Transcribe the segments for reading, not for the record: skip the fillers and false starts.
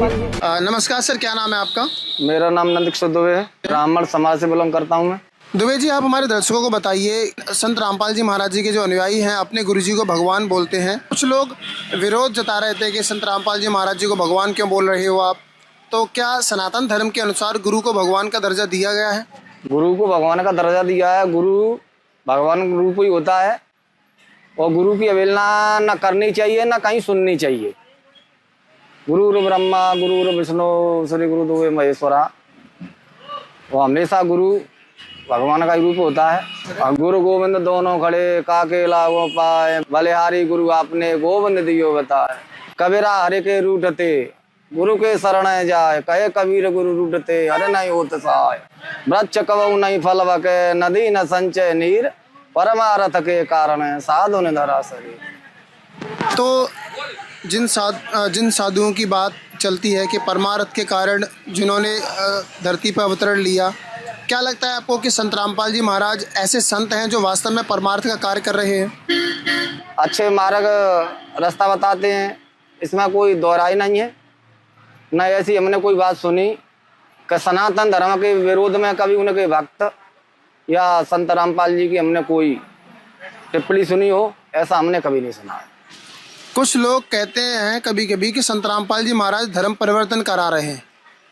नमस्कार सर, क्या नाम है आपका? मेरा नाम नंद किशोर दुबे है। ब्राह्मण समाज से बिलोंग करता हूँ मैं। दुबे जी, आप हमारे दर्शकों को बताइए, संत रामपाल जी महाराज जी के जो अनुयायी हैं अपने गुरु जी को भगवान बोलते हैं। कुछ लोग विरोध जता रहे थे कि संत रामपाल जी महाराज जी को भगवान क्यों बोल रहे हो आप। तो क्या सनातन धर्म के अनुसार गुरु को भगवान का दर्जा दिया गया है? गुरु को भगवान का दर्जा दिया है। गुरु भगवान रूप ही होता है और गुरु की अवहेलना न करनी चाहिए, न कहीं सुननी चाहिए। गुरु ब्रह्मा गुरु विष्णु श्री गुरु देव महेश्वरा। वो हमेशा गुरु भगवान का ही रूप होता है। और गुरु गोविंद दोनों खड़े काके लागो पाए, बलिहारी गुरु आपने गोविंद दियो बताए। कबीरा हरे के रूठते गुरु के शरण जाए, कहे कबीर गुरु रूठते हरे नहीं होत सहाय। वृक्ष कबहु नहीं फल बके, नदी न संचय नीर, परमारथ के कारण साधु ने धरा शरीर। तो जिन साधुओं की बात चलती है कि परमार्थ के कारण जिन्होंने धरती पर अवतरण लिया, क्या लगता है आपको कि संत रामपाल जी महाराज ऐसे संत हैं जो वास्तव में परमार्थ का कार्य कर रहे हैं? अच्छे मार्ग रास्ता बताते हैं, इसमें कोई दोहराई नहीं है। न ऐसी हमने कोई बात सुनी कि सनातन धर्म के विरोध में कभी उनके भक्त या संत रामपाल जी की हमने कोई टिप्पणी सुनी हो, ऐसा हमने कभी नहीं सुना है। कुछ लोग कहते हैं कभी कभी कि संत रामपाल जी महाराज धर्म परिवर्तन करा रहे हैं,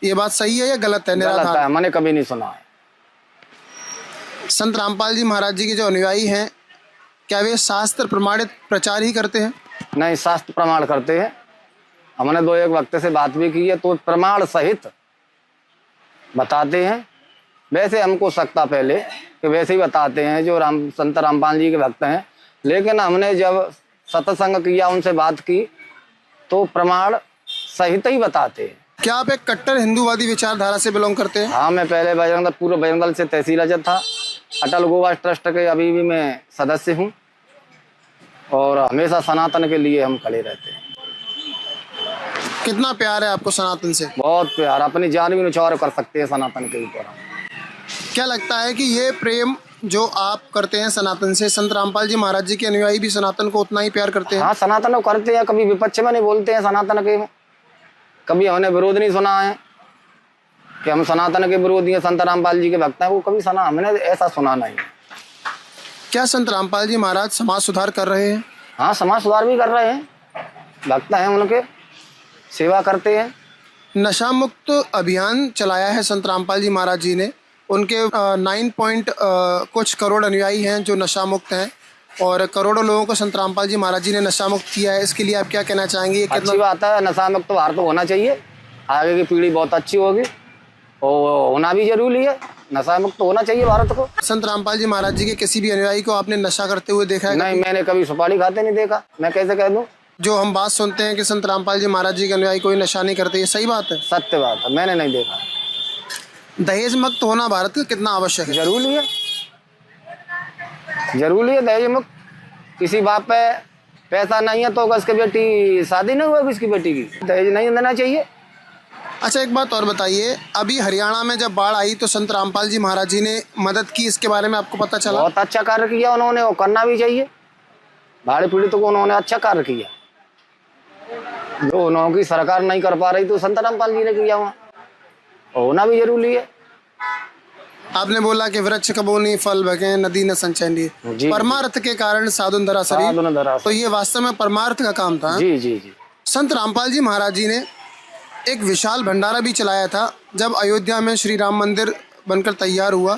ये बात सही है या गलत है? गलत है, मैंने कभी नहीं सुना है। संत रामपाल जी महाराज जी के जो अनुयायी हैं, क्या वे शास्त्र प्रमाणित प्रचार ही करते हैं? नहीं, शास्त्र प्रमाण करते हैं। हमने दो एक वक्त से बात भी की है तो प्रमाण सहित बताते हैं। वैसे हमको सकता पहले कि वैसे ही बताते हैं जो संत रामपाल जी के भक्त हैं, लेकिन हमने जब सत्संग किया, उनसे बात की, तो प्रमाण सहित ही बताते हैं। क्या आप एक कट्टर हिंदूवादी विचारधारा से बिलोंग करते हैं? हाँ, मैं पहले पूर्व बजरंग दल से तहसील अजद था। अटल गोवा ट्रस्ट के अभी भी मैं सदस्य हूँ और हमेशा सनातन के लिए हम खड़े रहते हैं। कितना प्यार है आपको सनातन से? बहुत प्यार, अपनी जान भी न्यौछावर कर सकते हैं सनातन के ऊपर। क्या लगता है कि ये प्रेम जो आप करते हैं सनातन से, संत रामपाल जी महाराज जी के अनुयायी भी सनातन को उतना ही प्यार करते हैं? हाँ, सनातन को करते हैं, कभी विपक्ष में नहीं बोलते हैं सनातन के। कभी हमने विरोध नहीं सुना है कि हम सनातन के विरोधी हैं, संत रामपाल जी के भक्त हैं, वो कभी हमने ऐसा सुना नहीं। क्या संत रामपाल जी महाराज समाज सुधार कर रहे हैं? हाँ, समाज सुधार भी कर रहे हैं, भक्त हैं उनके, सेवा करते हैं। नशा मुक्त अभियान चलाया है संत रामपाल जी महाराज जी ने। उनके 9 कुछ करोड़ अनुयायी हैं जो नशा मुक्त हैं और करोड़ों लोगों को संत रामपाल जी महाराज जी ने नशा मुक्त किया है। इसके लिए आप क्या कहना चाहेंगे? अच्छी बात है, नशा मुक्त भारत होना चाहिए, आगे की पीढ़ी बहुत अच्छी होगी और होना भी जरूरी है। नशा मुक्त होना चाहिए भारत को। संत रामपाल जी महाराज जी के किसी भी अनुयायी को आपने नशा करते हुए देखा है? नहीं, मैंने कभी सुपारी खाते नहीं देखा, मैं कैसे कह दूं। जो हम बात सुनते हैं कि संत रामपाल जी महाराज जी के अनुयायी कोई नशा नहीं करते, ये सही बात है? सत्य बात है, मैंने नहीं देखा। दहेज मुक्त होना भारत का कितना आवश्यक है? जरूरी है, जरूरी है दहेज मुक्त। किसी बाप पे पैसा नहीं है तो उसकी बेटी शादी नहीं हुआ, किसकी बेटी की दहेज नहीं देना चाहिए। अच्छा, एक बात और बताइए, अभी हरियाणा में जब बाढ़ आई तो संत रामपाल जी महाराज जी ने मदद की, इसके बारे में आपको पता चला? बहुत अच्छा कार्य किया उन्होंने, वो करना भी चाहिए। बाढ़ पीड़ितों को उन्होंने अच्छा कार्य किया, जो उन्होंने सरकार नहीं कर पा रही तो संत रामपाल जी ने किया, वहाँ होना भी जरूरी है। आपने बोला कि वृक्ष कबहु नहीं फल बके, नदी न संचय नीर, परमार्थ के कारण साधु धरा शरीर। तो ये वास्तव में परमार्थ का काम था। जी जी जी। संत रामपाल जी महाराज जी ने एक विशाल भंडारा भी चलाया था जब अयोध्या में श्री राम मंदिर बनकर तैयार हुआ।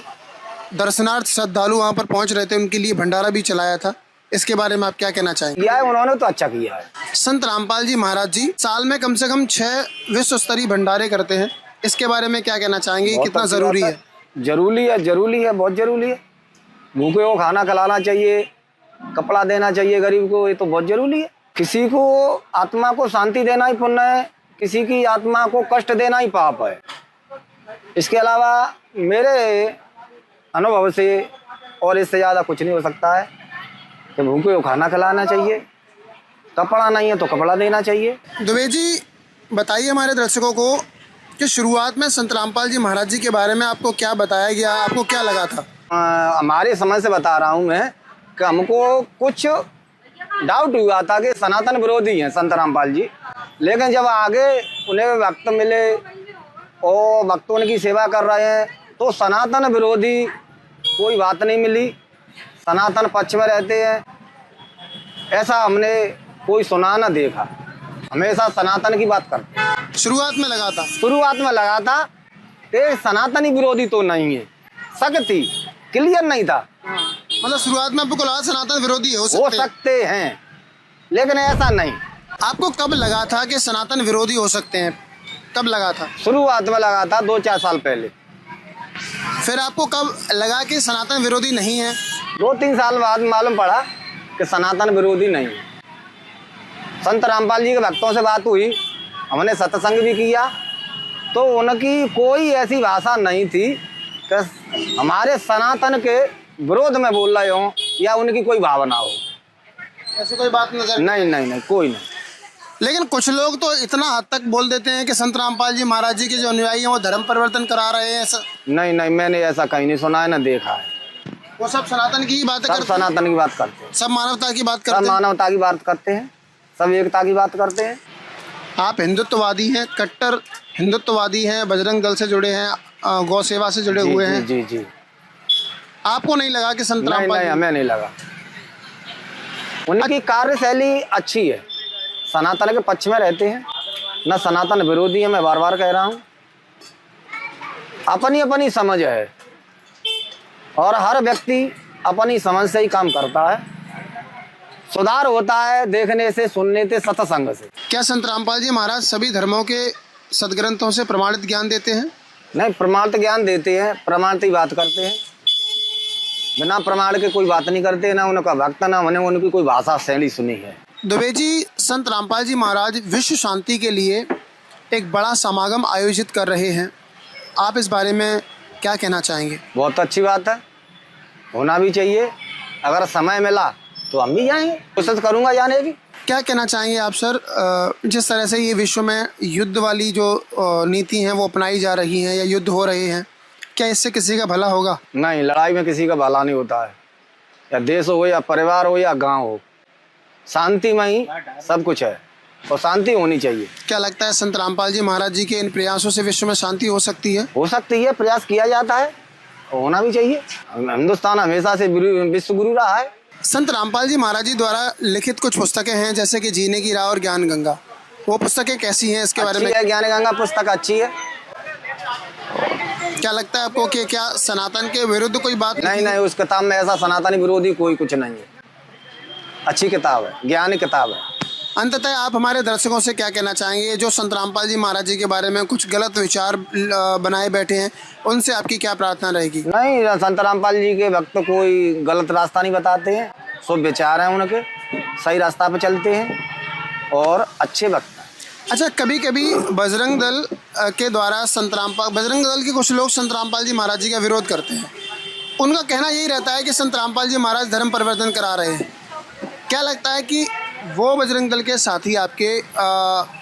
दर्शनार्थ श्रद्धालु वहाँ पर पहुँच रहे थे, उनके लिए भंडारा भी चलाया था। इसके बारे में आप क्या कहना चाहेंगे? किया है उन्होंने तो अच्छा किया है। संत रामपाल जी महाराज जी साल में कम से कम 6 विश्व स्तरीय भंडारे करते हैं, इसके बारे में क्या कहना चाहेंगे? कितना जरूरी है? जरूरी है, जरूरी है, बहुत जरूरी है। भूखे को खाना खिलाना चाहिए, कपड़ा देना चाहिए गरीब को, ये तो बहुत जरूरी है। किसी को आत्मा को शांति देना ही पुण्य है, किसी की आत्मा को कष्ट देना ही पाप है। इसके अलावा मेरे अनुभव से और इससे ज़्यादा कुछ नहीं हो सकता है कि भूखे को खाना खिलाना चाहिए, कपड़ा नहीं है तो कपड़ा देना चाहिए। दुबे जी, बताइए हमारे दर्शकों को कि शुरुआत में संत रामपाल जी महाराज जी के बारे में आपको क्या बताया गया, आपको क्या लगा था? हमारे समझ से बता रहा हूँ मैं कि हमको कुछ डाउट हुआ था कि सनातन विरोधी हैं संत रामपाल जी, लेकिन जब आगे उन्हें वक्त मिले और भक्तों की सेवा कर रहे हैं तो सनातन विरोधी कोई बात नहीं मिली, सनातन पक्ष में रहते हैं, ऐसा हमने कोई सुना ना देखा। हमेशा सनातन की बात करते हैं। शुरुआत में लगा था। शुरुआत में लगा था कि सनातनी विरोधी तो नहीं है, सकती क्लियर नहीं था। मतलब शुरुआत में आपको लगा सनातन विरोधी हो सकते हैं, लेकिन ऐसा नहीं। आपको कब लगा था कि सनातन विरोधी हो सकते हैं? कब लगा था? शुरुआत में लगा था 2-4 साल पहले। फिर आपको कब लगा कि सनातन विरोधी नहीं है? 2-3 साल बाद मालूम पड़ा कि सनातन विरोधी नहीं है। संत रामपाल जी के भक्तों से बात हुई, हमने सत्संग भी किया, तो उनकी कोई ऐसी भाषा नहीं थी कि हमारे सनातन के विरोध में बोल रहे हो या उनकी कोई भावना हो। ऐसी कोई बात नजर नहीं, कोई नहीं। लेकिन कुछ लोग तो इतना हद तक बोल देते हैं कि संत रामपाल जी महाराज जी के जो अनुयायी हैं वो धर्म परिवर्तन करा रहे हैं। नहीं, मैंने ऐसा कहीं नहीं सुना है ना देखा है। वो सब सनातन की ही बातें करते हैं। सनातन की बात करते हैं, सब मानवता की बात करते सब हैं। मानवता की बात करते हैं, सब एकता की बात करते हैं। आप हिंदुत्ववादी हैं, कट्टर हिंदुत्ववादी हैं, बजरंग दल से जुड़े हैं, गौ सेवा से जुड़े हुए हैं। जी। आपको नहीं लगा कि संत रामपाल? नहीं, हमें नहीं लगा। उनकी कार्यशैली अच्छी है, सनातन के पक्ष में रहते हैं, न सनातन विरोधी है। मैं बार बार कह रहा हूँ, अपनी अपनी समझ है और हर व्यक्ति अपनी समझ से ही काम करता है। सुधार होता है देखने से, सुनने से, सत्संग से। क्या संत रामपाल जी महाराज सभी धर्मों के सदग्रंथों से प्रमाणित ज्ञान देते हैं? नहीं, प्रमाणित ज्ञान देते हैं, प्रमाणित ही बात करते हैं, बिना प्रमाण के कोई बात नहीं करते। ना उनका भक्त ना मैंने उनकी कोई भाषा शैली सुनी है। दुबे जी, संत रामपाल जी महाराज विश्व शांति के लिए एक बड़ा समागम आयोजित कर रहे हैं, आप इस बारे में क्या कहना चाहेंगे? बहुत अच्छी बात है, होना भी चाहिए। अगर समय मिला तो हम भी जाएंगे, कोशिश करूंगा जाने की। क्या कहना चाहेंगे आप सर, जिस तरह से ये विश्व में युद्ध वाली जो नीति हैं वो अपनाई जा रही हैं या युद्ध हो रहे हैं, क्या इससे किसी का भला होगा? नहीं, लड़ाई में किसी का भला नहीं होता है, या देश हो या परिवार हो या गांव हो, शांति में ही सब कुछ है और शांति होनी चाहिए। क्या लगता है संत रामपाल जी महाराज जी के इन प्रयासों से विश्व में शांति हो सकती है? हो सकती है, प्रयास किया जाता है, होना भी चाहिए। हिंदुस्तान हमेशा से विश्व गुरु रहा है। संत रामपाल जी महाराज जी द्वारा लिखित कुछ पुस्तकें हैं, जैसे कि जीने की राह और ज्ञान गंगा, वो पुस्तकें कैसी हैं, इसके बारे में? ज्ञान गंगा पुस्तक अच्छी है। क्या लगता है आपको कि क्या सनातन के विरुद्ध कोई बात नहीं, उस किताब में ऐसा सनातनी विरोधी कोई कुछ नहीं है, अच्छी किताब है, ज्ञान किताब है। अंततः आप हमारे दर्शकों से क्या कहना चाहेंगे जो संत रामपाल जी महाराज जी के बारे में कुछ गलत विचार बनाए बैठे हैं, उनसे आपकी क्या प्रार्थना रहेगी? नहीं, संत रामपाल जी के भक्त कोई गलत रास्ता नहीं बताते हैं, शुभ विचार हैं उनके, सही रास्ता पे चलते हैं और अच्छे भक्त। अच्छा, कभी कभी बजरंग दल के द्वारा बजरंग दल के कुछ लोग संत रामपाल जी महाराज जी का विरोध करते हैं। उनका कहना यही रहता है कि संत रामपाल जी महाराज धर्म परिवर्तन करा रहे हैं। क्या लगता है कि वो बजरंग दल के साथी आपके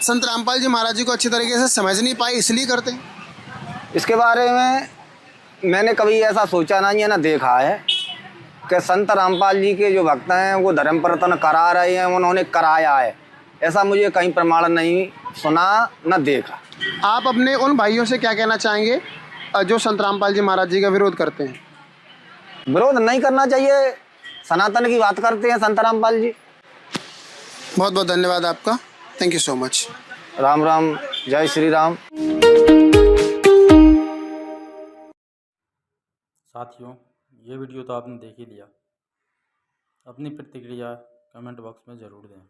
संत रामपाल जी महाराज जी को अच्छी तरीके से समझ नहीं पाए इसलिए करते हैं? इसके बारे में मैंने कभी ऐसा सोचा नहीं है, ना देखा है कि संत रामपाल जी के जो भक्त हैं वो धर्म परिवर्तन करा रहे हैं, उन्होंने कराया है, ऐसा मुझे कहीं प्रमाण नहीं सुना न देखा। आप अपने उन भाइयों से क्या कहना चाहेंगे जो संत रामपाल जी महाराज जी का विरोध करते हैं? विरोध नहीं करना चाहिए, सनातन की बात करते हैं संत रामपाल जी। बहुत बहुत धन्यवाद आपका, thank you so much. Ram Ram, जय श्री राम। साथियों, ये वीडियो तो आपने देख ही लिया, अपनी प्रतिक्रिया कमेंट बॉक्स में ज़रूर दें।